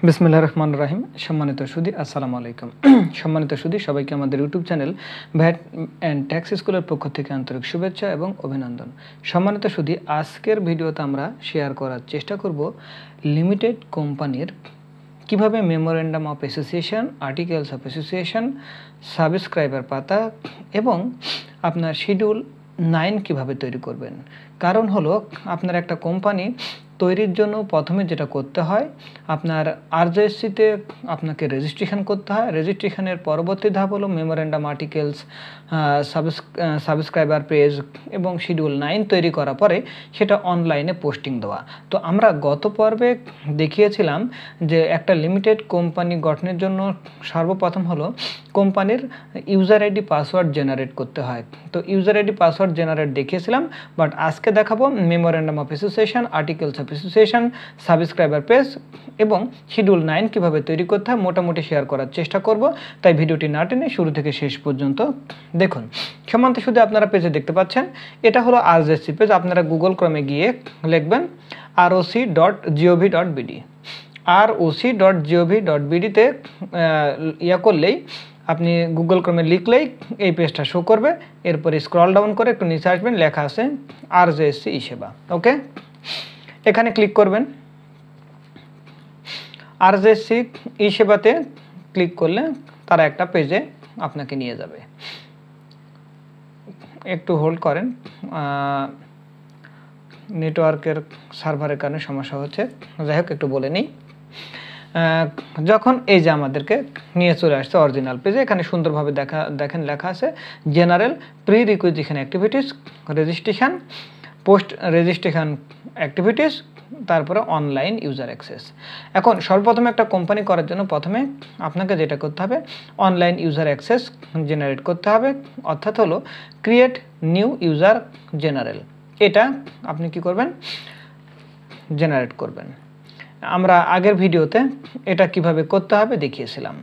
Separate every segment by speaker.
Speaker 1: বিসমিল্লাহির রহমানির রহিম। সম্মানিত সুধী, আসসালামু আলাইকুম। সম্মানিত সুধী, সবাইকে আমাদের YouTube channel VAT and tax স্কুলের পক্ষ থেকে আন্তরিক শুভেচ্ছা এবং অভিনন্দন। সম্মানিত সুধী, আজকের ভিডিওতে আমরা শেয়ার করার চেষ্টা করব লিমিটেড কোম্পানির কিভাবে memorandum of association, articles of association, subscriber পাতা এবং আপনার শিডিউল 9 কিভাবে তৈরি করবেন। কারণ হলো, আপনার একটা কোম্পানি তৈরির জন্য প্রথমে যেটা করতে হয়, আপনার আরজেএসসিতে আপনাকে রেজিস্ট্রেশন করতে হয়। রেজিস্ট্রেশনের পরবর্তী ধাপ হলো মেমোরেন্ডাম, আর্টিকেলস, সাবস্ক্রাইবার পেজ এবং শিডিউল 9 তৈরি করার পরে সেটা অনলাইনে পোস্টিং দেওয়া। তো আমরা গত পর্বে দেখিয়েছিলাম যে একটা লিমিটেড কোম্পানি গঠনের জন্য সর্বপ্রথম হলো কোম্পানির ইউজার আইডি পাসওয়ার্ড জেনারেট করতে হয়। তো ইউজার আইডি পাসওয়ার্ড জেনারেট দেখিয়েছিলাম, বাট আজকে দেখাবো memorandum of association, articles of association, subscriber page এবং শিডিউল 9 কিভাবে তৈরি করতে হয় মোটামুটি শেয়ার করার চেষ্টা করব। তাই ভিডিওটি না টেনে শুরু থেকে শেষ পর্যন্ত দেখুন। সমান্ত শুধু আপনারা পেজে দেখতে পাচ্ছেন, এটা হলো আরজেএসসি পেজ। আপনারা গুগল ক্রমে গিয়ে লিখবেন roc.gov.bd। roc.gov.bd-তে করলেই, আপনি গুগল ক্রমে লিখলেই এই পেজটা শো করবে। এরপরে স্ক্রল ডাউন করে একটু নিচে আসবেন, লেখা আছে আরজেএসসি ই সেবা। ওকে, এখানে ক্লিক করবেন। আরজেএসসি ই সেবাতে ক্লিক করলে তারা একটা পেজে আপনাকে নিয়ে যাবে। একটু হোল্ড করেন, নেটওয়ার্কের সার্ভারের কারণে সমস্যা হচ্ছে। যাই হোক, একটু বলে নিই। যখন এই যে আমাদেরকে নিয়ে চলে আসছে অরিজিনাল পেজে, এখানে সুন্দরভাবে দেখেন লেখা আছে general pre requisition activities, registration, post registration activities, তারপরে অনলাইন ইউজার অ্যাক্সেস। এখন সর্বপ্রথমে একটা কোম্পানি করার জন্য প্রথমে আপনাকে যেটা করতে হবে, অনলাইন ইউজার অ্যাক্সেস জেনারেট করতে হবে, অর্থাৎ হলো ক্রিয়েট নিউ ইউজার জেনারেল। এটা আপনি কি করবেন, জেনারেট করবেন। আমরা আগের ভিডিওতে এটা কিভাবে করতে হবে দেখিয়েছিলাম,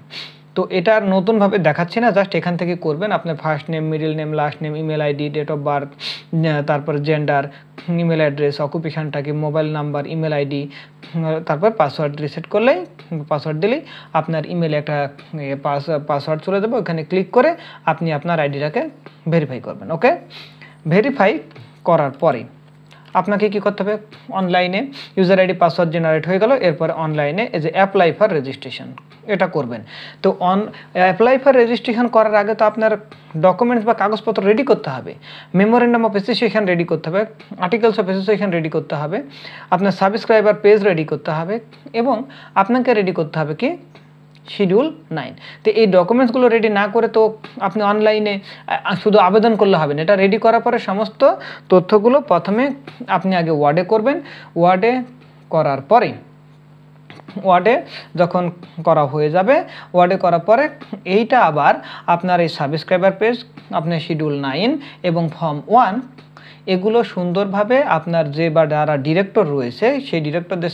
Speaker 1: তো এটা আর নতুনভাবে দেখাচ্ছি না, জাস্ট এখান থেকে করবেন। আপনার first name, middle name, last name, email ID, date of birth, তারপর জেন্ডার, ইমেল অ্যাড্রেস, অকুপেশনটাকে, মোবাইল নাম্বার, ইমেল আইডি, তারপর পাসওয়ার্ড রিসেট করলেই, পাসওয়ার্ড দিলেই আপনার ইমেলে একটা পাসওয়ার্ড চলে যাবে। ওখানে ক্লিক করে আপনি আপনার আইডিটাকে ভেরিফাই করবেন। ওকে, ভেরিফাই করার পরে আপনাকে কি করতে হবে, অনলাইনে ইউজার আইডি পাসওয়ার্ড জেনারেট হয়ে গেল। এরপরে অনলাইনে এই যে অ্যাপ্লাই ফর রেজিস্ট্রেশন, এটা করবেন। তো অ্যাপ্লাই ফর রেজিস্ট্রেশন করার আগে তো আপনার ডকুমেন্টস বা কাগজপত্র রেডি করতে হবে। মেমোরেন্ডাম অফ অ্যাসোসিয়েশন রেডি করতে হবে, আর্টিকেলস অফ অ্যাসোসিয়েশন রেডি করতে হবে, আপনার সাবস্ক্রাইবার পেজ রেডি করতে হবে এবং আপনাকে রেডি করতে হবে কি, শিডিউল 9। তো এই ডকুমেন্টসগুলো রেডি না করে তো আপনি অনলাইনে শুধু আবেদন করলে হবে না। এটা রেডি করার পরে সমস্ত তথ্যগুলো প্রথমে আপনি আগে ওয়ার্ডে করবেন। ওয়ার্ডে করার পরে, ওয়ার্ডে যখন করা হয়ে যাবে, ওয়ার্ডে করার পরে এইটা আবার আপনার এই সাবস্ক্রাইবার পেজ, আপনার শিডিউল 9 এবং ফর্ম 1 এগুলো সুন্দরভাবে আপনার যে বা যারা ডিরেক্টর রয়েছে সেই ডিরেক্টরদের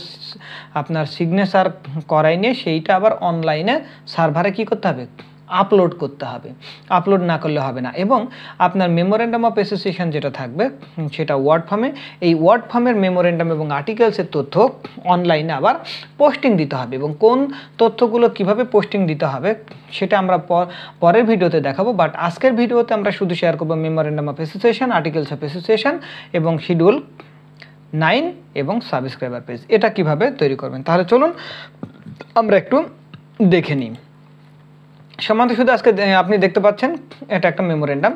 Speaker 1: আপনার সিগনেচার করাই নিয়ে সেইটা আবার অনলাইনে সার্ভারে কী করতে হবে, আপলোড করতে হবে। আপলোড না করলে হবে না। এবং আপনার মেমোরেন্ডাম অফ অ্যাসোসিয়েশন যেটা থাকবে সেটা ওয়ার্ড ফর্মে, এই ওয়ার্ড ফর্মের মেমোরেন্ডাম এবং আর্টিকেলসের তথ্য অনলাইনে আবার পোস্টিং দিতে হবে। এবং কোন তথ্যগুলো কিভাবে পোস্টিং দিতে হবে সেটা আমরা পরের ভিডিওতে দেখাবো, বাট আজকের ভিডিওতে আমরা শুধু শেয়ার করবো memorandum of association, articles of association এবং শিডিউল 9 এবং সাবস্ক্রাইবার পেজ এটা কিভাবে তৈরি করবেন। তাহলে চলুন আমরা একটু দেখে নিই। সমান্ত শুধু আজকে আপনি দেখতে পাচ্ছেন এটা একটা মেমোরেন্ডাম।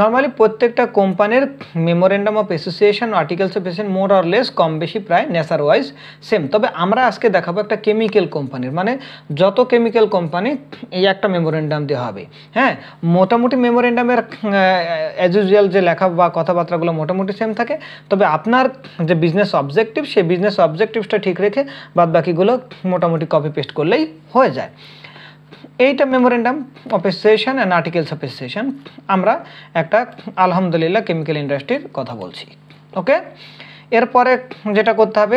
Speaker 1: নর্মালি প্রত্যেকটা কোম্পানির memorandum of association, articles of association more or less কম বেশি প্রায় নেচার ওয়াইজ সেম। তবে আমরা আজকে দেখাবো একটা কেমিক্যাল কোম্পানির, মানে যত কেমিক্যাল কোম্পানি এই একটা মেমোরেন্ডাম দেওয়া হবে। হ্যাঁ, মোটামুটি মেমোরেন্ডামের অ্যাজ ইউজুয়াল যে লেখা বা কথাবার্তাগুলো মোটামুটি সেম থাকে, তবে আপনার যে বিজনেস অবজেক্টিভ সেই বিজনেস অবজেক্টিভসটা ঠিক রেখে বাদ বাকিগুলো মোটামুটি কপি পেস্ট করলেই হয়ে যায়। এইটা memorandum of association and articles of association. আমরা একটা আলহামদুলিল্লাহ কেমিক্যাল ইন্ডাস্ট্রির কথা বলছি। ওকে, এরপরে যেটা করতে হবে,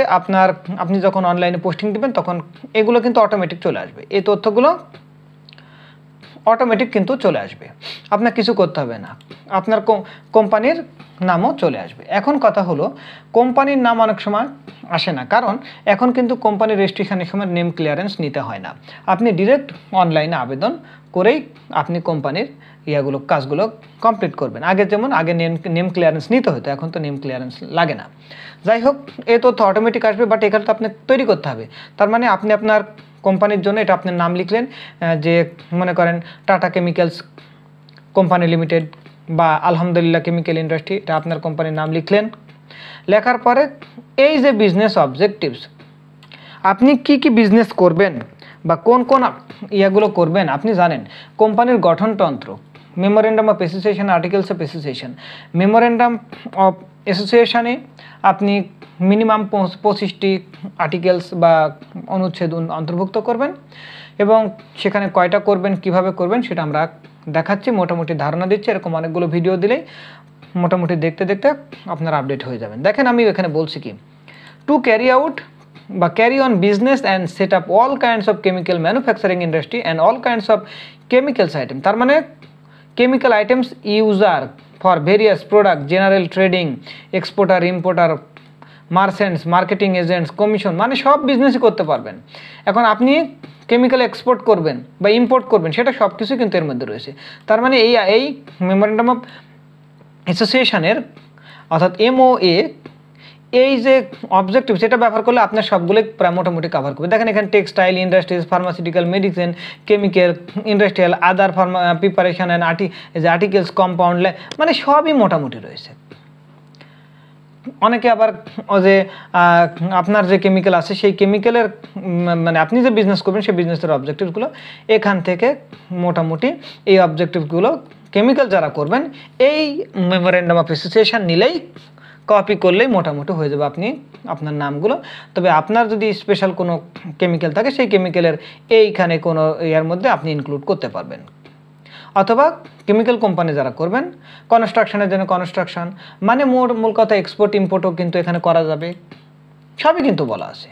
Speaker 1: আপনি যখন অনলাইনে পোস্টিং দেবেন তখন এগুলো কিন্তু অটোমেটিক চলে আসবে। এই তথ্যগুলো অটোমেটিক কিন্তু চলে আসবে, আপনার কিছু করতে হবে না, আপনার কোম্পানির নামও চলে আসবে। এখন কথা হলো কোম্পানির নাম অনেক সময় আসে না, কারণ এখন কিন্তু কোম্পানির রেজিস্ট্রেশনের সময় নেম ক্লিয়ারেন্স নিতে হয় না, আপনি ডিরেক্ট অনলাইনে আবেদন করেই আপনি কোম্পানির কাজগুলো কমপ্লিট করবেন। আগে যেমন আগে নেম ক্লিয়ারেন্স নিতে হতো, এখন তো নেম ক্লিয়ারেন্স লাগে না। যাই হোক, এই তথ্য অটোমেটিক আসবে, বাট এখানে তো আপনি তৈরি করতে হবে। তার মানে আপনি আপনার কোম্পানির জন্য এটা আপনার নাম লিখলেন, যে মনে করেন টাটা কেমিক্যালস কোম্পানি লিমিটেড বা আলহামদুলিল্লাহ কেমিক্যাল ইন্ডাস্ট্রি, এটা আপনার কোম্পানির নাম লিখলেন। লেখার পরে এই যে বিজনেস অবজেক্টিভস, আপনি কি কি বিজনেস করবেন বা কোন কোন ইয়াগুলো করবেন আপনি জানেন। কোম্পানির গঠনতন্ত্র, memorandum of association, articles of association. Memorandum of অ্যাসোসিয়েশনে আপনি মিনিমাম 25টি আর্টিকেলস বা অনুচ্ছেদ অন্তর্ভুক্ত করবেন, এবং সেখানে কয়টা করবেন, কিভাবে করবেন সেটা আমরা দেখাচ্ছি, মোটামুটি ধারণা দিচ্ছি। এরকম অনেকগুলো ভিডিও দিলেই মোটামুটি দেখতে দেখতে আপনারা আপডেট হয়ে যাবেন। দেখেন আমি এখানে বলছি কি, টু ক্যারি আউট বা carry on business and set up all kinds of chemical manufacturing industry and all kinds of chemicals item. তার মানে chemical items user for various product, general trading, exporter, importer, merchants, marketing agents, commission, মানে সব বিজনেসই করতে পারবেন। এখন আপনি chemical export করবেন বা ইম্পোর্ট করবেন, সেটা সব কিছু কিন্তু এর মধ্যে রয়েছে। তার মানে এই মেমোরেন্ডাম অফ অ্যাসোসিয়েশনের অর্থাৎ MOA এই যে অবজেক্টিভ, সেটা ব্যবহার করলে আপনার সবগুলোই প্রায় মোটামুটি কাভার করবে। দেখেন এখানে textile industries, pharmaceutical, medicine, chemical, industrial, other preparation and articles, compound, মানে সবই মোটামুটি রয়েছে। অনেকে আবার যে আপনার যে কেমিক্যাল আছে সেই কেমিক্যালের মানে আপনি যে বিজনেস করবেন সেই বিজনেসের অবজেক্টিভগুলো এখান থেকে মোটামুটি এই অবজেক্টিভগুলো কেমিক্যাল যারা করবেন এই মেমোরেন্ডাম অফ অ্যাসোসিয়েশন নিলেই, কপি করলেই মোটামুটি হয়ে যাবে আপনি আপনার নামগুলো। তবে আপনার যদি স্পেশাল কোনো কেমিক্যাল থাকে সেই কেমিক্যালের এইখানে কোনো ইয়ার মধ্যে আপনি ইনক্লুড করতে পারবেন। অথবা কেমিক্যাল কোম্পানি যারা করবেন, কনস্ট্রাকশনের জন্য কনস্ট্রাকশন, মানে মূল কথা এক্সপোর্ট ইম্পোর্টও কিন্তু এখানে করা যাবে, সবই কিন্তু বলা আছে।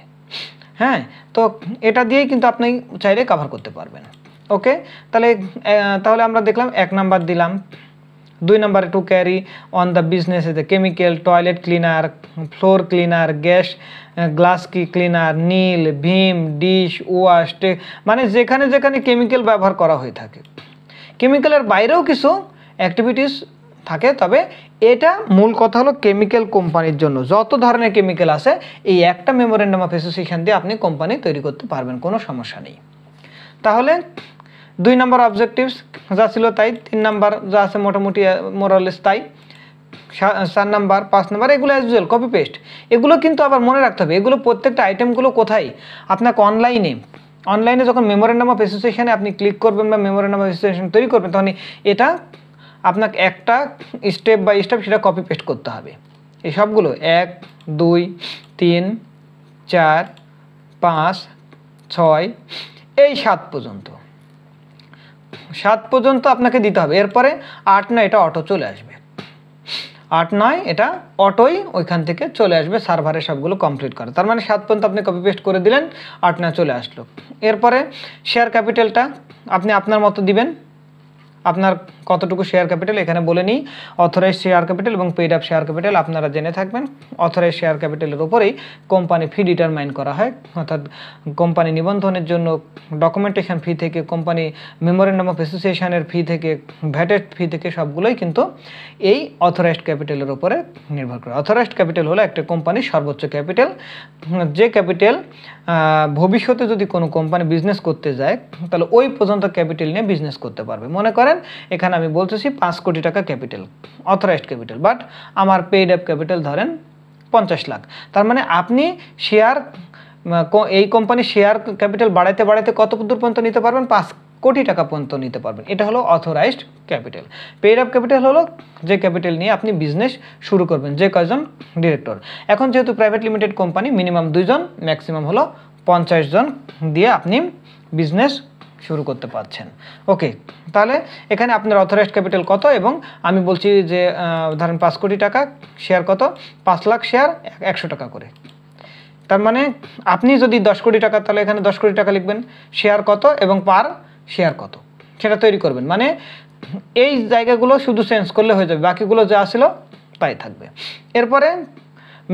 Speaker 1: হ্যাঁ, তো এটা দিয়েই কিন্তু আপনি চাইলে কভার করতে পারবেন। ওকে, তাহলে আমরা দেখলাম 1 নাম্বার দিলাম। 2 নাম্বারে to carry on the business a chemical, toilet cleaner, floor cleaner, glass cleaner, নীল, ভীম, ডিশ ওয়াশ, মানে যেখানে যেখানে কেমিক্যাল ব্যবহার করা হয়ে থাকে। কেমিক্যালের বাইরেও কিছু অ্যাক্টিভিটিস থাকে, তবে এটা মূল কথা হলো কেমিক্যাল কোম্পানির জন্য যত ধরনের কেমিক্যাল আছে এই একটা মেমোরেন্ডাম অফ অ্যাসোসিয়েশন দিয়ে আপনি কোম্পানি তৈরি করতে পারবেন, কোনো সমস্যা নেই। তাহলে 2 নাম্বার অবজেক্টিভস যা ছিল তাই, 3 নাম্বার যা আছে মোটামুটি মোরালেস তাই, 4 নাম্বার 5 নাম্বার এগুলো অ্যাজ ইউজুয়াল কপি পেস্ট। এগুলো কিন্তু আবার মনে রাখতে হবে, এগুলো প্রত্যেকটা আইটেমগুলো কোথায় আপনাকে অনলাইনে যখন মেমোরেন্ডাম অফ অ্যাসোসিয়েশনে আপনি ক্লিক করবেন বা মেমোরেন্ডাম অফ অ্যাসোসিয়েশন তৈরি করবেন, তখন এটা আপনাকে একটা স্টেপ বাই স্টেপ সেটা কপি পেস্ট করতে হবে। এই সবগুলো 1, 2, 3, 4, 5, 6 এই 7 পর্যন্ত আপনাকে দিতে হবে। এরপরে 8, 9 এটা অটো চলে আসবে, 8, 9 এটা অটোই ওইখান থেকে চলে আসবে সার্ভারে সবগুলো কমপ্লিট করে। তার মানে 7 পর্যন্ত আপনি কপি পেস্ট করে দিলেন, 8, 9 চলে আসলো। এরপরে শেয়ার ক্যাপিটালটা আপনি আপনার মতো দিবেন, আপনার কতটুকু শেয়ার ক্যাপিটাল এখানে বলে নিই। অথরাইজ শেয়ার ক্যাপিটাল এবং পেইড আপ শেয়ার ক্যাপিটাল আপনারা জেনে থাকবেন। অথরাইজ শেয়ার ক্যাপিটালের উপরেই কোম্পানি ফি ডিটারমাইন করা হয়, অর্থাৎ কোম্পানি নিবন্ধনের জন্য ডকুমেন্টেশন ফি থেকে, কোম্পানি মেমোরেন্ডাম অফ অ্যাসোসিয়েশনের ফি থেকে, ভ্যাটের ফি থেকে সবগুলোই কিন্তু এই অথরাইজড ক্যাপিটালের উপরে নির্ভর করে। অথরাইজড ক্যাপিটাল হলো একটা কোম্পানির সর্বোচ্চ ক্যাপিটাল, যে ক্যাপিটাল ভবিষ্যতে যদি কোনো কোম্পানি বিজনেস করতে যায় তাহলে ওই পর্যন্ত ক্যাপিটাল নিয়ে বিজনেস করতে পারবে। মনে করেন এখানে আমি বলতেছি 5 কোটি টাকা ক্যাপিটাল, অথরাইজড ক্যাপিটাল, বাট আমার পেইড আপ ক্যাপিটাল ধরেন 50 লাখ। তার মানে আপনি এই কোম্পানির শেয়ার ক্যাপিটাল বাড়াইতে বাড়াইতে কত দূর পর্যন্ত নিতে পারবেন? 5 কোটি টাকা পর্যন্ত নিতে পারবেন। এটা হলো authorised capital. Paid up capital হলো যে ক্যাপিটাল নিয়ে আপনি বিজনেস শুরু করবেন, যে কয়জন ডিরেক্টর। এখন যেহেতু প্রাইভেট লিমিটেড কোম্পানি, মিনিমাম 2 জন, ম্যাক্সিমাম হলো 50 জন দিয়ে আপনি বিজনেস শুরু করতে পারছেন। ওকে, তাহলে এখানে আপনার অথরাইজড ক্যাপিটাল কত, এবং আমি বলছি যে ধরেন 5 কোটি টাকা, শেয়ার কত? 5 লাখ শেয়ার 100 টাকা করে। তার মানে আপনি যদি 10 কোটি টাকা, তাহলে এখানে 10 কোটি টাকা লিখবেন, শেয়ার কত এবং পার শেয়ার কত, সেটা তৈরি করবেন। মানে এই জায়গাগুলো শুধু চেঞ্জ করলে হয়ে যাবে, বাকিগুলো যা ছিল তাই থাকবে। এরপরে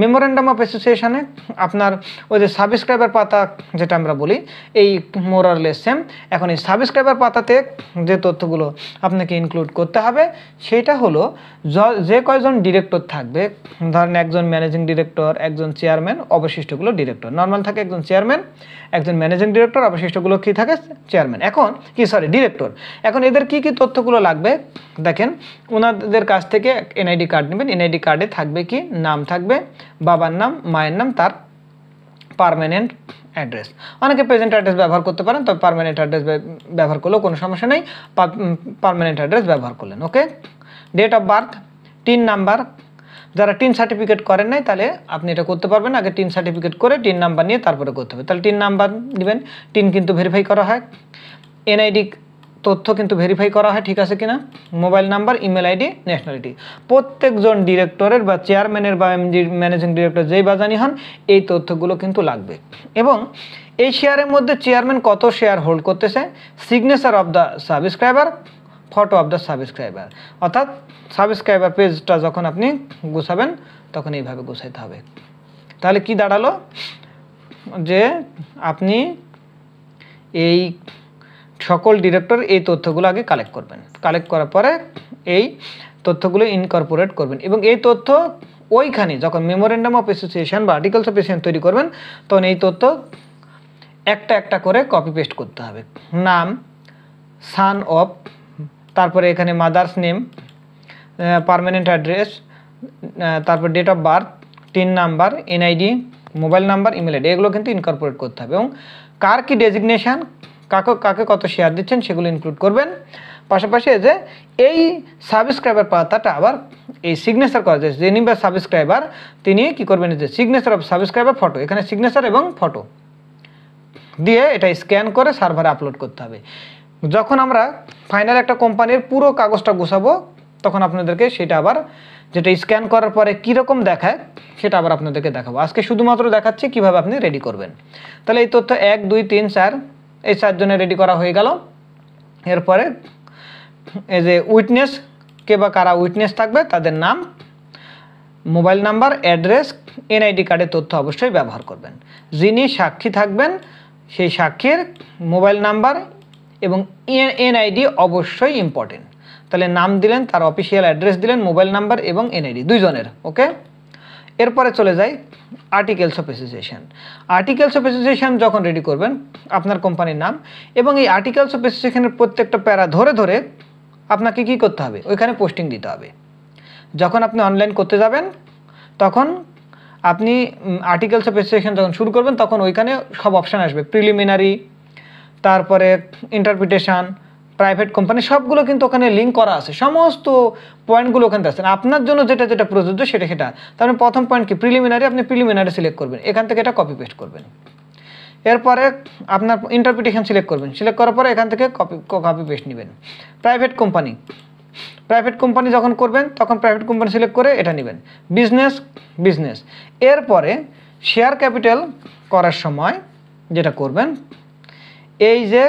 Speaker 1: মেমোরেন্ডাম অফ অ্যাসোসিয়েশনে আপনার ওই যে সাবস্ক্রাইবার পাতা যেটা আমরা বলি, এই মোর অর লেস সেম। এখন এই সাবস্ক্রাইবার পাতাতে যে তথ্যগুলো আপনাকে ইনক্লুড করতে হবে সেটা হলো যে কয়জন ডিরেক্টর থাকবে, ধরেন একজন ম্যানেজিং ডিরেক্টর, একজন চেয়ারম্যান, অবশিষ্টগুলো ডিরেক্টর। নর্মাল থাকে একজন চেয়ারম্যান, একজন ম্যানেজিং ডিরেক্টর, অবশিষ্টগুলো কী থাকে চেয়ারম্যান, এখন ডিরেক্টর। এখন এদের কি কি তথ্যগুলো লাগবে দেখেন, ওনাদের কাছ থেকে এনআইডি কার্ড নেবেন। এনআইডি কার্ডে থাকবে কি, নাম থাকবে, বাবার নাম, মায়ের নাম, তার পার্মানেন্ট অ্যাড্রেস। অনেকে প্রেজেন্ট অ্যাড্রেস ব্যবহার করতে পারেন, তবে পার্মানেন্ট অ্যাড্রেস ব্যবহার করলেও কোনো সমস্যা নেই, পার্মানেন্ট অ্যাড্রেস ব্যবহার করলেন। Okay, date of birth, TIN number. যারা টিন সার্টিফিকেট করেন নাই তাহলে আপনি এটা করতে পারবেন, আগে টিন সার্টিফিকেট করে টিন নাম্বার নিয়ে তারপরে করতে হবে। তাহলে টিন নাম্বার নেবেন, টিন কিন্তু ভেরিফাই করা হয়, এনআইডি তথ্য কিন্তু ভেরিফাই করা হয় ঠিক আছে কিনা, mobile number, email ID, nationality. প্রত্যেকজন ডিরেক্টরের বা চেয়ারম্যানের বা ম্যানেজিং ডিরেক্টর যেই বাজানি হন এই তথ্যগুলো কিন্তু লাগবে। এবং এই শেয়ারের মধ্যে চেয়ারম্যান কত শেয়ার হোল্ড করতেছে, signature of the subscriber, photo of the subscriber. অর্থাৎ সাবস্ক্রাইবার পেজটা যখন আপনি গুছাবেন তখন এইভাবে গুছাইতে হবে। তাহলে কি দাঁড়ালো, যে আপনি এই সকল ডিরেক্টর এই তথ্যগুলো আগে কালেক্ট করবেন, কালেক্ট করার পরে এই তথ্যগুলো ইনকর্পোরেট করবেন। এবং এই তথ্য ওইখানে যখন মেমোরেন্ডাম অফ অ্যাসোসিয়েশন বা আর্টিকেলস অফ অ্যাসোসিয়েশন তৈরি করবেন তখন এই তথ্য একটা একটা করে কপি পেস্ট করতে হবে। নাম, সান অফ, তারপরে এখানে মাদার্স নেম, পার্মানেন্ট অ্যাড্রেস, তারপর date of birth, TIN number, NID, mobile number, email ID, এগুলো কিন্তু ইনকর্পোরেট করতে হবে। এবং কার কি ডেজিগনেশান, কাকে কাকে কত শেয়ার দিচ্ছেন সেগুলো ইনক্লুড করবেন। পাশাপাশি যে এই সাবস্ক্রাইবার পাতাটা আবার এই সিগনেচার করা যায়, যিনি বা সাবস্ক্রাইবার তিনি কি করবেন, যে সিগনেচার অফ সাবস্ক্রাইবার ফটো, এখানে সিগনেচার এবং ফটো দিয়ে এটা স্ক্যান করে সার্ভারে আপলোড করতে হবে। যখন আমরা ফাইনাল একটা কোম্পানির পুরো কাগজটা গোছাবো তখন আপনাদেরকে সেটা আবার যেটা স্ক্যান করার পরে কীরকম দেখায় সেটা আবার আপনাদেরকে দেখাবো। আজকে শুধুমাত্র দেখাচ্ছি কীভাবে আপনি রেডি করবেন। তাহলে এই তথ্য 1, 2, 3, 4 এই 4 জনের রেডি করা হয়ে গেল। এরপরে এই যে উইটনেস, কে বা কারা উইটনেস থাকবে তাদের নাম, মোবাইল নাম্বার, অ্যাড্রেস, এনআইডি কার্ডের তথ্য অবশ্যই ব্যবহার করবেন। যিনি সাক্ষী থাকবেন সেই সাক্ষীর মোবাইল নাম্বার এবং এনআইডি অবশ্যই ইম্পর্টেন্ট। তাহলে নাম দিলেন, তার অফিসিয়াল অ্যাড্রেস দিলেন, মোবাইল নাম্বার এবং এনআইডি দুইজনের। ওকে, এরপরে চলে যাই articles of association. Articles of association যখন রেডি করবেন আপনার কোম্পানির নাম এবং এই আর্টিকেলস অফ অ্যাসোসিয়েশনের প্রত্যেকটা প্যারা ধরে ধরে আপনাকে কি করতে হবে, ওইখানে পোস্টিং দিতে হবে। যখন আপনি অনলাইন করতে যাবেন তখন আপনি আর্টিকেলস অফ অ্যাসোসিয়েশন যখন শুরু করবেন তখন ওইখানে সব অপশান আসবে, প্রিলিমিনারি, তারপরে ইন্টারপ্রিটেশন, প্রাইভেট কোম্পানি, সবগুলো কিন্তু ওখানে লিঙ্ক করা আছে, সমস্ত পয়েন্টগুলো ওখানে আছে। আপনার জন্য যেটা যেটা প্রযোজ্য সেটা সেটা। তার মানে প্রথম পয়েন্ট কি, প্রিলিমিনারি, আপনি প্রিলিমিনারি সিলেক্ট করবেন, এখান থেকে এটা কপি পেস্ট করবেন। এরপরে আপনার ইন্টারপ্রিটেশন সিলেক্ট করবেন, সিলেক্ট করার পরে এখান থেকে কপি পেস্ট নেবেন। প্রাইভেট কোম্পানি যখন করবেন তখন প্রাইভেট কোম্পানি সিলেক্ট করে এটা নেবেন। বিজনেস। এরপরে শেয়ার ক্যাপিটাল করার সময় যেটা করবেন, এই যে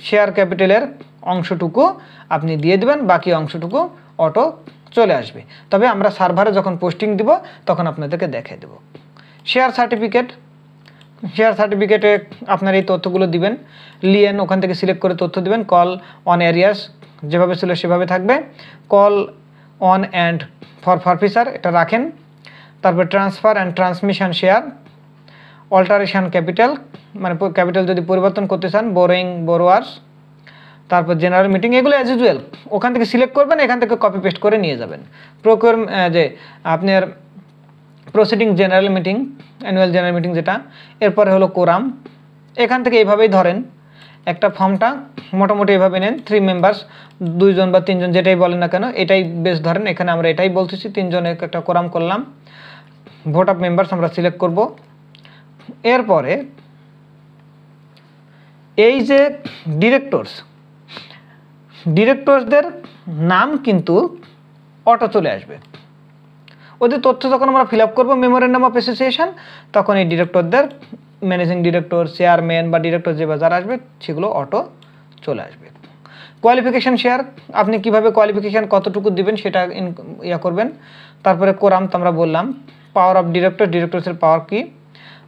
Speaker 1: শেয়ার ক্যাপিটালের অংশটুকু আপনি দিয়ে দেবেন, বাকি অংশটুকু অটো চলে আসবে। তবে আমরা সার্ভারে যখন পোস্টিং দিব তখন আপনাদেরকে দেখিয়ে দেব। শেয়ার সার্টিফিকেটে আপনার এই তথ্যগুলো দিবেন, লিয়েন ওখান থেকে সিলেক্ট করে তথ্য দিবেন। কল অন এরিয়াস যেভাবে ছিল সেভাবে থাকবে, কল অন অ্যান্ড ফর ফরফিচার এটা রাখেন। তারপর transfer and transmission share, alteration capital মানে ক্যাপিটাল যদি পরিবর্তন করতে চান, বোরোয়ার্স, তারপর জেনারেল মিটিং, এগুলো অ্যাজ ইউজুয়াল ওখান থেকে সিলেক্ট করবেন, এখান থেকে কপি পেস্ট করে নিয়ে যাবেন। যে আপনার proceeding general meeting, annual general meeting যেটা, এরপরে হলো কোরাম, এখান থেকে এইভাবেই ধরেন একটা ফর্মটা মোটামুটি এইভাবে নেন। 3 মেম্বার্স, 2 জন বা 3 জন যেটাই বলেন না কেন এটাই বেশ ধরেন, এখানে আমরা এটাই বলতেছি, 3 জনের একটা কোরাম করলাম। ভোট অফ মেম্বার্স আমরা সিলেক্ট করব। এরপরে এই যে ডিরেক্টরসদের নাম কিন্তু অটো চলে আসবে। ওদের তথ্য যখন আমরা ফিল আপ করবো মেমোরেন্ডাম অফ অ্যাসোসিয়েশন তখন এই ডিরেক্টরদের ম্যানেজিং ডিরেক্টর, চেয়ারম্যান বা ডিরেক্টর যে যারা আসবে সেগুলো অটো চলে আসবে। কোয়ালিফিকেশান শেয়ার, আপনি কিভাবে কোয়ালিফিকেশান কতটুকু দিবেন সেটা করবেন। তারপরে কোরাম তো আমরা বললাম। পাওয়ার অফ ডিরেক্টর, ডিরেক্টরসের পাওয়ার কি।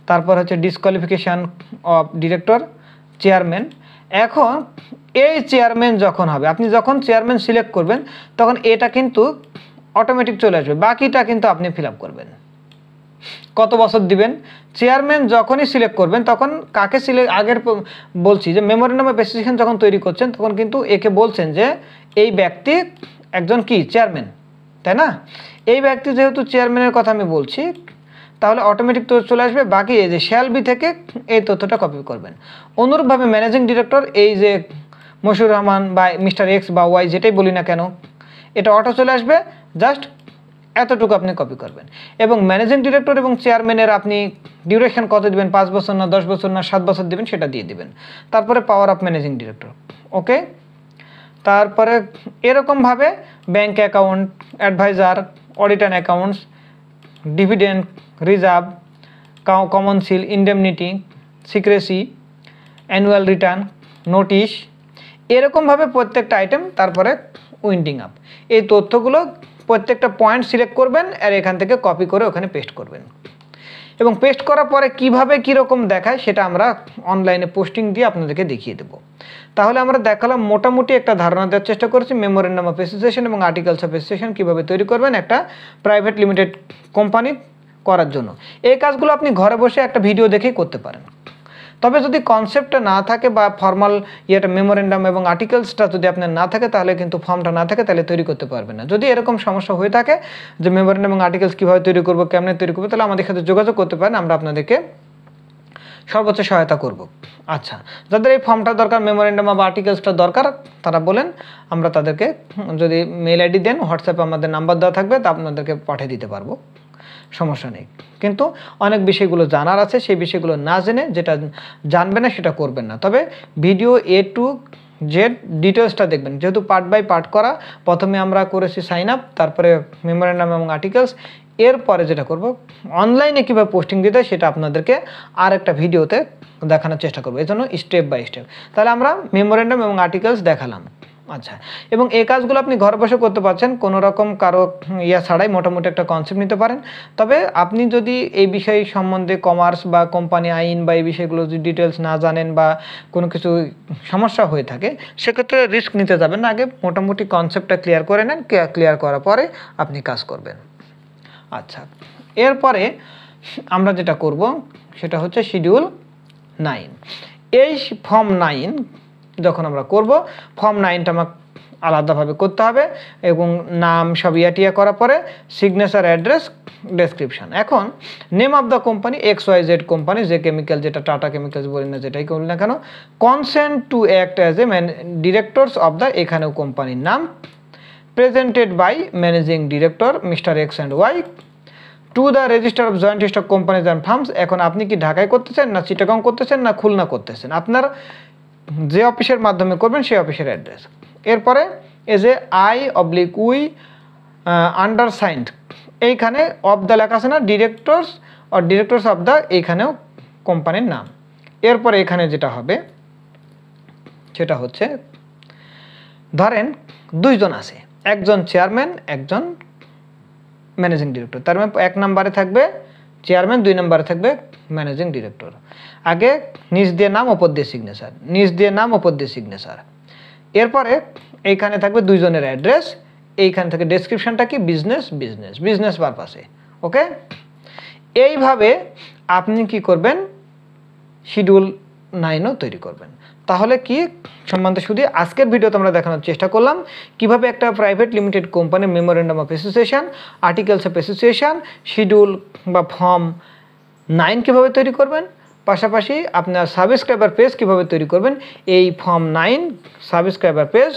Speaker 1: তারপর হচ্ছে ডিসকোয়ালিফিকেশান অফ ডিরেক্টর, চেয়ারম্যান। এখন এই চেয়ারম্যান যখন হবে, আপনি যখন চেয়ারম্যান সিলেক্ট করবেন তখন এটা কিন্তু অটোমেটিক চলে আসবে, বাকিটা কিন্তু আপনি ফিল আপ করবেন। কত বছর দিবেন, চেয়ারম্যান যখনই সিলেক্ট করবেন তখন কাকে সিলেক্ট, আগের বলছি যে মেমোরেন্ডাম অফ অ্যাসোসিয়েশন যখন তৈরি করছেন তখন কিন্তু একে বলছেন যে এই ব্যক্তি একজন কি চেয়ারম্যান, তাই না? এই ব্যক্তি যেহেতু চেয়ারম্যানের কথা আমি বলছি, তাহলে অটোমেটিক তো চলে আসবে। বাকি এই যে শ্যাল বি থেকে এই তথ্যটা কপি করবেন। অনুরূপভাবে ম্যানেজিং ডিরেক্টর, এই যে মশিউর রহমান বা মিস্টার এক্স বা ওয়াই যেটাই বলি না কেন, এটা অটো চলে আসবে, জাস্ট এতটুকু আপনি কপি করবেন। এবং ম্যানেজিং ডিরেক্টর এবং চেয়ারম্যানের আপনি ডিউরেশন কত দিবেন, 5 বছর না 10 বছর না 7 বছর দিবেন সেটা দিয়ে দিবেন। তারপরে power of managing director, okay. তারপরে এরকমভাবে bank account, adviser, audit and accounts, dividend, reserve, common seal, indemnity, secrecy, annual return, notice, এরকমভাবে প্রত্যেকটা আইটেম। তারপরে উইন্ডিং আপ, এই তথ্যগুলো প্রত্যেকটা পয়েন্ট সিলেক্ট করবেন আর এখান থেকে কপি করে ওখানে পেস্ট করবেন। এবং পেস্ট করার পরে কিভাবে কীরকম দেখায় সেটা আমরা অনলাইনে পোস্টিং দিয়ে আপনাদেরকে দেখিয়ে দেবো। তাহলে আমরা দেখালাম মোটামুটি একটা ধারণা দেওয়ার চেষ্টা করেছি মেমোরেন্ডাম অফ অ্যাসোসিয়েশন এবং আর্টিকেলস অফ অ্যাসোসিয়েশন কীভাবে তৈরি করবেন একটা প্রাইভেট লিমিটেড কোম্পানি করার জন্য। এই কাজগুলো আপনি ঘরে বসে একটা ভিডিও দেখেই করতে পারেন। তবে যদি কনসেপ্টটা না থাকে বা ফর্মাল মেমোরেন্ডাম এবং আর্টিকেলসটা যদি আপনার না থাকে, তাহলে কিন্তু ফর্মটা না থাকে, তাহলে তৈরি করতে পারবেন না। যদি এরকম সমস্যা হয়ে থাকে যে মেমোরেন্ডাম এবং আর্টিকেলস কীভাবে তৈরি করবো, কেমনে তৈরি করবো, তাহলে আমাদের সাথে যোগাযোগ করতে পারেন, আমরা আপনাদেরকে সর্বোচ্চ সহায়তা করব। আচ্ছা, যাদের এই ফর্মটা দরকার, মেমোরেন্ডাম বা আর্টিকেলসটা দরকার, তারা বলেন, আমরা তাদেরকে যদি মেল আইডি দেন, হোয়াটসঅ্যাপে আমাদের নাম্বার দেওয়া থাকবে, তা আপনাদেরকে পাঠিয়ে দিতে পারবো, সমস্যা নেই। কিন্তু অনেক বিষয়গুলো জানার আছে, সেই বিষয়গুলো না জেনে যেটা জানবে না সেটা করবেন না। তবে ভিডিও A to Z ডিটেলসটা দেখবেন, যেহেতু পার্ট বাই পার্ট করা। প্রথমে আমরা করেছি সাইন আপ, তারপরে মেমোরেন্ডাম এবং আর্টিকেলস, এরপরে যেটা করব অনলাইনে কীভাবে পোস্টিং দিতে হয় সেটা আপনাদেরকে আর একটা ভিডিওতে দেখানোর চেষ্টা করবো, এই জন্য স্টেপ বাই স্টেপ। তাহলে আমরা মেমোরেন্ডাম এবং আর্টিকেলস দেখালাম। আচ্ছা, এবং এই কাজগুলো আপনি ঘরে বসে করতে পারছেন, কোনো রকম কারো ছাড়াই মোটামুটি একটা কনসেপ্ট নিতে পারেন। তবে আপনি যদি এই বিষয় সম্বন্ধে কমার্স বা কোম্পানি আইন বা এই বিষয়গুলো যদি ডিটেলস না জানেন বা কোনো কিছু সমস্যা হয়ে থাকে, সেক্ষেত্রে রিস্ক নিতে যাবেন না, আগে মোটামুটি কনসেপ্টটা ক্লিয়ার করে নেন, ক্লিয়ার করার পরে আপনি কাজ করবেন। আচ্ছা, এরপরে আমরা যেটা করব সেটা হচ্ছে শিডিউল 9। এই ফর্ম 9 যখন আমরা করব, ফর্ম 9টা আমাকে আলাদাভাবে করতে হবে এবং নাম সব ইয়াটিয়া করার পরে সিগনেচার, অ্যাড্রেস, ডেসক্রিপশন। এখন name of the company XYZ company, যে কেমিক্যাল, যেটা টাটা কেমিক্যালস বলি না, যেটাই করি না কেন, consent to act as a directors of the, এখানেও কোম্পানির নাম, presented by managing director mister X and Y to the register of joint stock companies and firms. এখন আপনি কি ঢাকায় করতেছেন না চিটাগং করতেছেন না খুলনা করতেছেন, আপনার যে অফিসের মাধ্যমে করবেন সেই অফিসের অ্যাড্রেস। এরপরে এজ এ I/উই আন্ডারসাইন্ড, এইখানে অফ দ্য লেখা আছে না, directors or directors of the, এইখানেও কোম্পানির নাম। এরপরে এখানে যেটা হবে সেটা হচ্ছে, ধরেন দুইজন আছে, একজন চেয়ারম্যান, একজন ম্যানেজিং ডিরেক্টর। তার মানে 1 নম্বরে থাকবে চেয়ারম্যান, 2 নম্বরে থাকবে ম্যানেজিং ডিরেক্টর। আগে নিচ দিয়ে নাম, ওপর দিয়ে সিগনেচার, নিচ দিয়ে নাম, ওপর দিয়ে সিগনেচার। এরপরে এইখানে থাকবে দুইজনের অ্যাড্রেস, এইখান থেকে ডেসক্রিপশনটা কি, বিজনেস পারপাসে। ওকে, এইভাবে আপনি কি করবেন, শিডিউল 9ও তৈরি করবেন। তাহলে কি সম্বন্ধে শুধু আজকের ভিডিওতে আমরা দেখানোর চেষ্টা করলাম কিভাবে একটা প্রাইভেট লিমিটেড কোম্পানির memorandum of association, articles of association, schedule বা ফর্ম 9 কীভাবে তৈরি করবেন, পাশাপাশি আপনার সাবস্ক্রাইবার পেজ কীভাবে তৈরি করবেন। এই ফর্ম 9 সাবস্ক্রাইবার পেজ,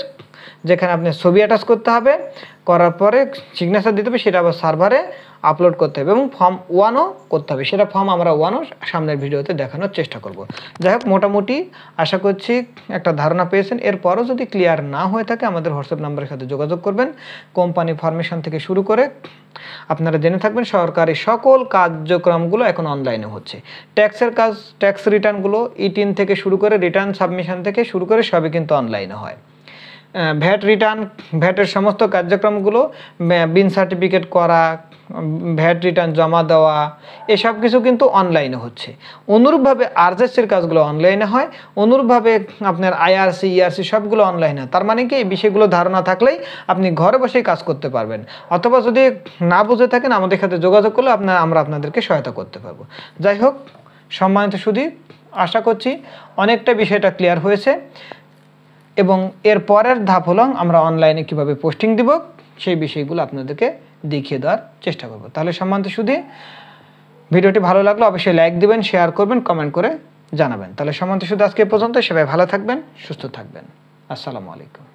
Speaker 1: যেখানে আপনি ছবি অ্যাটাচ করতে হবে, করার পরে সিগনেচার দিতে হবে, সেটা আবার সার্ভারে আপলোড করতে হবে, এবং ফর্ম 1ও করতে হবে। সেটা ফর্ম আমরা 1ও সামনের ভিডিওতে দেখানোর চেষ্টা করব। যাই হোক, মোটামুটি আশা করছি একটা ধারণা পেয়েছেন। এরপরও যদি ক্লিয়ার না হয়ে থাকে আমাদের হোয়াটসঅ্যাপ নাম্বারের সাথে যোগাযোগ করবেন। কোম্পানি ফরমেশন থেকে শুরু করে আপনারা জেনে থাকবেন সরকারি সকল কার্যক্রমগুলো এখন অনলাইনে হচ্ছে। ট্যাক্সের কাজ, ট্যাক্স রিটার্নগুলো E3 থেকে শুরু করে রিটার্ন সাবমিশন থেকে শুরু করে সবই কিন্তু অনলাইনে হয়। ভ্যাট রিটার্ন, ভ্যাটের সমস্ত কার্যক্রমগুলো, বিন সার্টিফিকেট করা, ভ্যাট রিটার্ন জমা দেওয়া, এসব কিছু কিন্তু অনলাইনে হচ্ছে। অনুরূপভাবে আরজেসির কাজগুলো অনলাইনে হয়, অনুরূপভাবে আপনার আইআরসি, ইআরসি সবগুলো অনলাইনে। তার মানে কি এই বিষয়গুলো ধারণা থাকলেই আপনি ঘরে বসেই কাজ করতে পারবেন, অথবা যদি না বুঝে থাকেন আমাদের সাথে যোগাযোগ করলে আমরা আপনাদেরকে সহায়তা করতে পারবো। যাই হোক সম্মানিত সুধী, আশা করছি অনেকটা বিষয়টা ক্লিয়ার হয়েছে, এবং এর পরের ধাপ হলো আমরা অনলাইনে কিভাবে পোস্টিং দিব সেই বিষয়গুলো আপনাদেরকে দেখিয়ে দেওয়ার চেষ্টা করব। তাহলে সম্মানিত সুধী, ভিডিওটি ভালো লাগলে অবশ্যই লাইক দিবেন, শেয়ার করবেন, কমেন্ট করে জানাবেন। তাহলে সম্মানিত সুধী, আজকে পর্যন্ত। সবাই ভালো থাকবেন, সুস্থ থাকবেন। আসসালামু আলাইকুম।